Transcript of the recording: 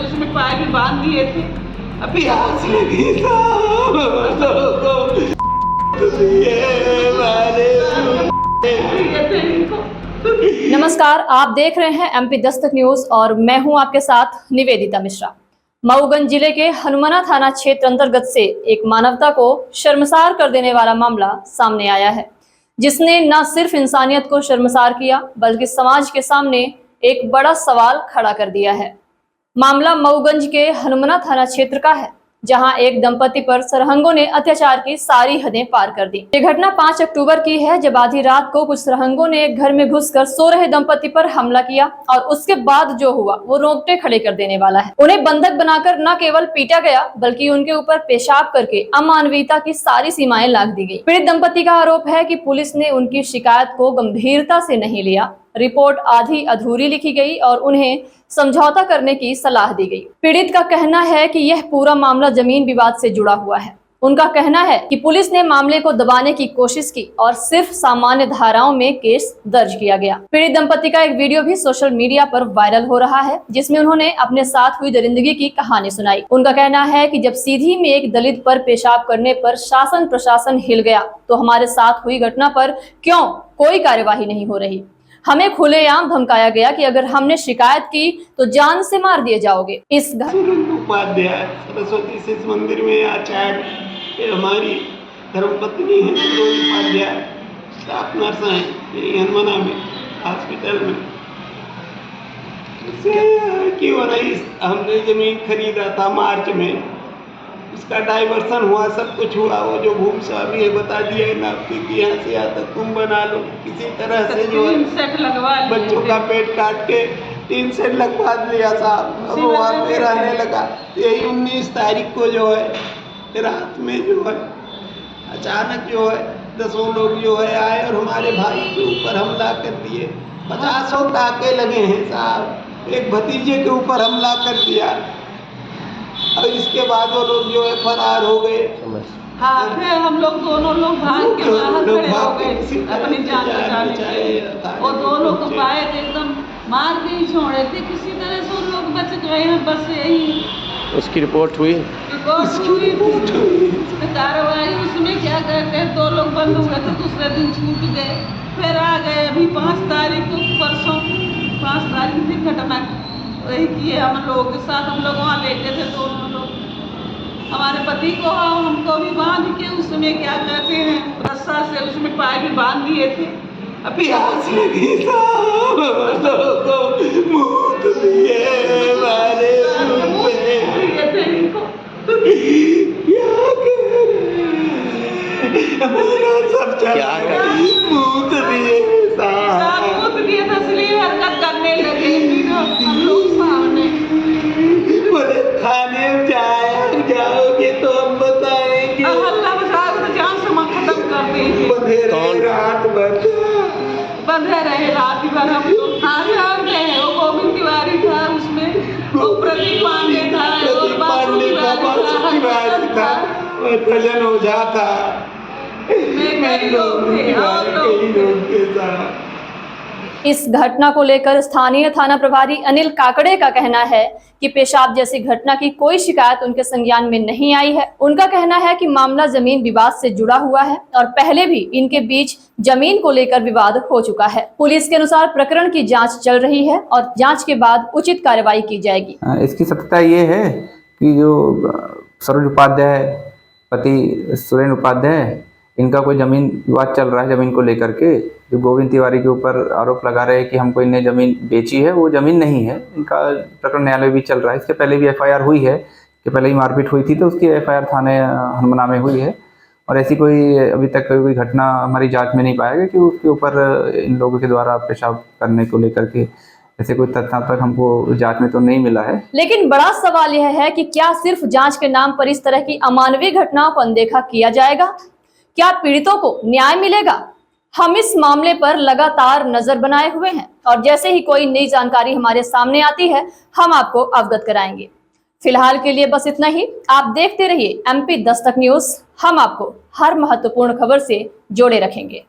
उसमें पाए भी बांध दिए थे। अभी नमस्कार, आप देख रहे हैं एमपी दस्तक न्यूज और मैं हूं आपके साथ निवेदिता मिश्रा। मऊगंज जिले के हनुमाना थाना क्षेत्र अंतर्गत से एक मानवता को शर्मसार कर देने वाला मामला सामने आया है, जिसने न सिर्फ इंसानियत को शर्मसार किया बल्कि समाज के सामने एक बड़ा सवाल खड़ा कर दिया है। मामला मऊगंज के हनुमाना थाना क्षेत्र का है, जहां एक दंपति पर सरहंगों ने अत्याचार की सारी हदें पार कर दी। ये घटना 5 अक्टूबर की है, जब आधी रात को कुछ सरहंगों ने एक घर में घुसकर सो रहे दंपति पर हमला किया और उसके बाद जो हुआ वो रोंगटे खड़े कर देने वाला है। उन्हें बंधक बनाकर न केवल पीटा गया बल्कि उनके ऊपर पेशाब करके अमानवीयता की सारी सीमाएं लांघ दी गई। पीड़ित दंपति का आरोप है कि पुलिस ने उनकी शिकायत को गंभीरता से नहीं लिया, रिपोर्ट आधी अधूरी लिखी गई और उन्हें समझौता करने की सलाह दी गई। पीड़ित का कहना है कि यह पूरा मामला जमीन विवाद से जुड़ा हुआ है। उनका कहना है कि पुलिस ने मामले को दबाने की कोशिश की और सिर्फ सामान्य धाराओं में केस दर्ज किया गया। पीड़ित दंपति का एक वीडियो भी सोशल मीडिया पर वायरल हो रहा है, जिसमें उन्होंने अपने साथ हुई दरिंदगी की कहानी सुनाई। उनका कहना है कि जब सीधी में एक दलित पर पेशाब करने पर शासन प्रशासन हिल गया, तो हमारे साथ हुई घटना पर क्यों कोई कार्यवाही नहीं हो रही। हमें खुलेआम धमकाया गया कि अगर हमने शिकायत की तो जान से मार दिए जाओगे। इस उपाध्याय सरस्वती शिशु मंदिर में आचार्य हमारी धर्मपत्नी है उपाध्याय, स्टाफ नर्स हैं हनुमाना में हॉस्पिटल में। क्यों रही, हमने जमीन खरीदा था मार्च में, उसका डाइवर्सन हुआ, सब कुछ हुआ। वो जो भूमि स्वामी है बता दिया है ना कि यहाँ से आता तुम बना लो किसी तरह से, जो है बच्चों का पेट काट के 3 सेट लगवा दिया साहब। अब वहाँ पे रहने लगा। यही 19 तारीख को जो है रात में जो है अचानक जो है 10 लोग जो है आए और हमारे भाई के ऊपर हमला कर दिए। 50 टाके लगे हैं साहब। एक भतीजे के ऊपर हमला कर दिया और इसके बाद वो लोग जो है फरार हो गए। हाँ, फिर हम लोग दोनों लोग भाग के बाहर खड़े हो गए अपनी जान बचाने के लिए। और दोनों को पाए थे एकदम मार के ही छोड़े थे, किसी तरह से उन लोग बच गए हैं। बस यही उसकी रिपोर्ट हुई कार्रवाई। उसमें क्या कहते हैं, 2 लोग बंद हुए थे, दूसरे दिन छूट गए, फिर आ गए। अभी 5 तारीख को, परसों 5 तारीख की घटना वही किए हम लोगों के साथ। हम लोग वहाँ लेटे थे दोनों लोग, हमारे पति को हमको भी बांध के उसमें क्या कहते हैं रस्सा से उसमें पाए भी बांध दिए थे। अभी हरकत करने लगे हम लोग सामने। बोले थाने जाओगे तो हम बताएंगे। हल्ला बजा तो जान से खत्म कर देंगे। बंधे रहे रात भर। हम लोग थाने आ गए। वो गोविंद तिवारी था उसमें, वो प्रदीप पांडे था, और बासु तिवारी था, भजन ओझा था। कई लोग थे और लोग। इस घटना को लेकर स्थानीय थाना प्रभारी अनिल काकड़े का कहना है कि पेशाब जैसी घटना की कोई शिकायत उनके संज्ञान में नहीं आई है। उनका कहना है कि मामला जमीन विवाद से जुड़ा हुआ है और पहले भी इनके बीच जमीन को लेकर विवाद हो चुका है। पुलिस के अनुसार प्रकरण की जांच चल रही है और जांच के बाद उचित कार्रवाई की जाएगी। इसकी सत्यता ये है कि जो सरोज उपाध्याय पति सुरेन उपाध्याय, इनका कोई जमीन विवाद चल रहा है। जमीन को लेकर के जो गोविंद तिवारी के ऊपर आरोप लगा रहे हैं कि हमको इनने जमीन बेची है, वो जमीन नहीं है। इनका प्रकरण न्यायालय भी चल रहा है। इसके पहले भी एफआईआर हुई है कि पहले ही मारपीट हुई थी, तो उसकी एफआईआर थाने हनुमाना में हुई है। और ऐसी कोई अभी तक कोई घटना हमारी जांच में नहीं पाया गया कि उसके ऊपर इन लोगों के द्वारा पेशाब करने को लेकर के ऐसे कोई तथ्यात्मक हमको जांच में तो नहीं मिला है। लेकिन बड़ा सवाल यह है कि क्या सिर्फ जांच के नाम पर इस तरह की अमानवीय घटनाओं को अनदेखा किया जाएगा? क्या पीड़ितों को न्याय मिलेगा? हम इस मामले पर लगातार नजर बनाए हुए हैं और जैसे ही कोई नई जानकारी हमारे सामने आती है हम आपको अवगत कराएंगे। फिलहाल के लिए बस इतना ही। आप देखते रहिए एमपी दस्तक न्यूज। हम आपको हर महत्वपूर्ण खबर से जोड़े रखेंगे।